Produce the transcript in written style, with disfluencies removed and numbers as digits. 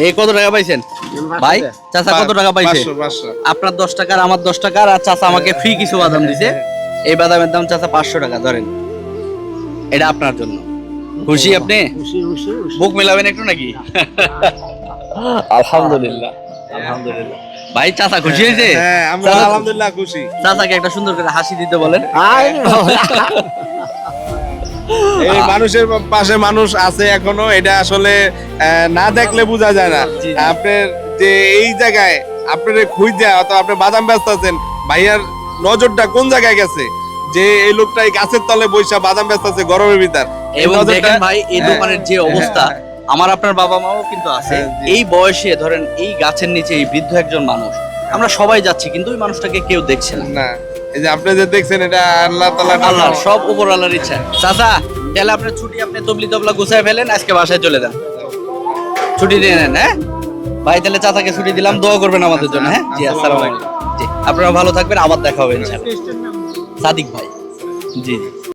এই কত টাকা পাইছেন ভাই? চাচা কত টাকা পাইছে? আপনার 10 টাকা আর আমার 10 টাকা, আর চাচা আমাকে ফ্রি কিছু বাদাম দিছে। এই বাদামের দাম চাচা 500 টাকা ধরেন, এটা আপনার জন্য। খুশি আপনি? বুক মেলাবেন একটু নাকি? আলহামদুলিল্লাহ, আলহামদুলিল্লাহ। ভাই চাচা খুশি হয়েছে? হ্যাঁ আমরা আলহামদুলিল্লাহ খুশি। চাচাকে একটা সুন্দর করে হাসি দিতে বলেন। এই মানুষের পাশে মানুষ আছে এখনো, এটা আসলে না দেখলে বোঝা যায় না। আপনার যে এই জায়গায় আপনার খুঁজে অথবা আপনি বাদাম ব্যস্ত আছেন, ভাইয়ার নজরটা কোন জায়গায় গেছে যে এই লোকটা এই গাছের তলে বৈশা বাদাম ব্যস্ত আছে গরমের ভিতর। এবং দেখেন ভাই এই দোকানের যে অবস্থা, আমার আপনার বাবা মাও কিন্তু আছে এই বয়সে, ধরেন এই গাছের নিচে এই বৃদ্ধ একজন মানুষ, আমরা সবাই যাচ্ছি কিন্তু ওই মানুষটাকে কেউ দেখছে না। এই যে আপনি যে দেখছেন এটা আল্লাহ তাআলা, আল্লাহ সব উপর আল্লাহর ইচ্ছা। চাচা তাহলে আপনার ছুটি, আপনি তবলি তবলা গুছায় ফেলেন, আজকে বাসায় চলে যান, ছুটি দিয়ে নেন। হ্যাঁ ভাই তাহলে চাচাকে ছুটি দিলাম, দোয়া করবেন আমাদের জন্য। হ্যাঁ জি, আসসালামু আলাইকুম। জি আপনারা ভালো থাকবেন, আবার দেখা হবে ইনশাআল্লাহ। সাদিক ভাই। জি জি।